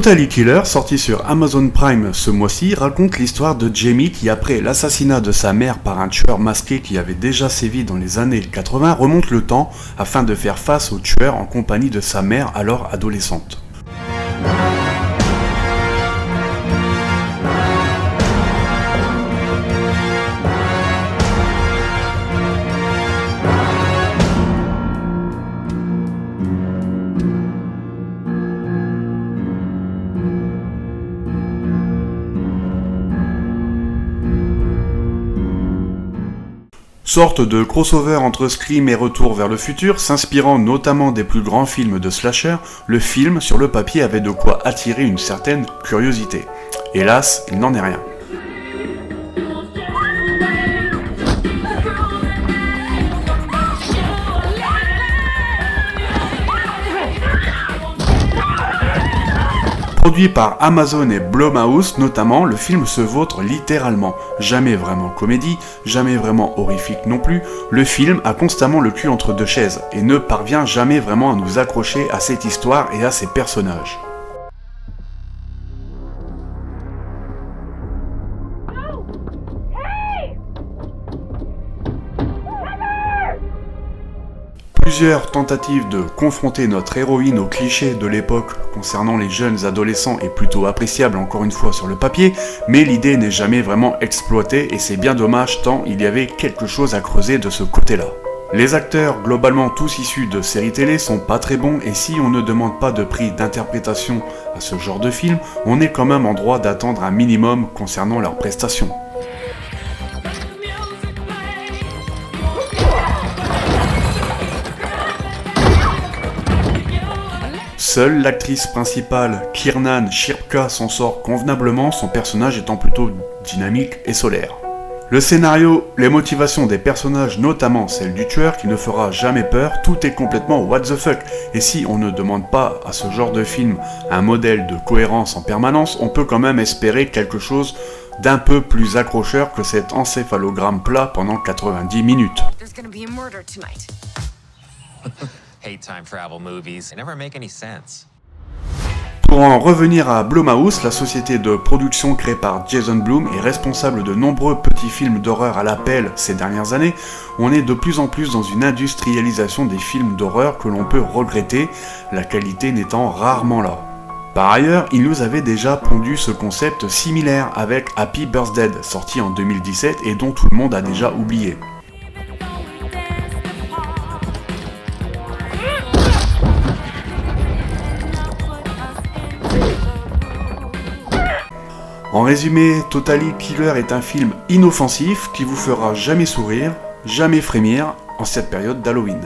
Totally Killer, sorti sur Amazon Prime ce mois-ci, raconte l'histoire de Jamie qui, après l'assassinat de sa mère par un tueur masqué qui avait déjà sévi dans les années 80, remonte le temps afin de faire face au tueur en compagnie de sa mère alors adolescente. Sorte de crossover entre Scream et Retour vers le futur, s'inspirant notamment des plus grands films de slasher, le film sur le papier avait de quoi attirer une certaine curiosité. Hélas, il n'en est rien. Produit par Amazon et Blumhouse notamment, le film se vautre littéralement. Jamais vraiment comédie, jamais vraiment horrifique non plus, le film a constamment le cul entre deux chaises et ne parvient jamais vraiment à nous accrocher à cette histoire et à ses personnages. Plusieurs tentatives de confronter notre héroïne aux clichés de l'époque concernant les jeunes adolescents est plutôt appréciable encore une fois sur le papier, mais l'idée n'est jamais vraiment exploitée et c'est bien dommage tant il y avait quelque chose à creuser de ce côté-là. Les acteurs, globalement tous issus de séries télé, sont pas très bons et si on ne demande pas de prix d'interprétation à ce genre de film, on est quand même en droit d'attendre un minimum concernant leurs prestations. Seule l'actrice principale, Kiernan Shipka, s'en sort convenablement, son personnage étant plutôt dynamique et solaire. Le scénario, les motivations des personnages, notamment celle du tueur qui ne fera jamais peur, tout est complètement what the fuck. Et si on ne demande pas à ce genre de film un modèle de cohérence en permanence, on peut quand même espérer quelque chose d'un peu plus accrocheur que cet encéphalogramme plat pendant 90 minutes. Pour en revenir à Blumhouse, la société de production créée par Jason Blum est responsable de nombreux petits films d'horreur à l'appel ces dernières années. On est de plus en plus dans une industrialisation des films d'horreur que l'on peut regretter, la qualité n'étant rarement là. Par ailleurs, il nous avait déjà pondu ce concept similaire avec Happy Birthday, sorti en 2017 et dont tout le monde a déjà oublié. En résumé, Totally Killer est un film inoffensif qui vous fera jamais sourire, jamais frémir en cette période d'Halloween.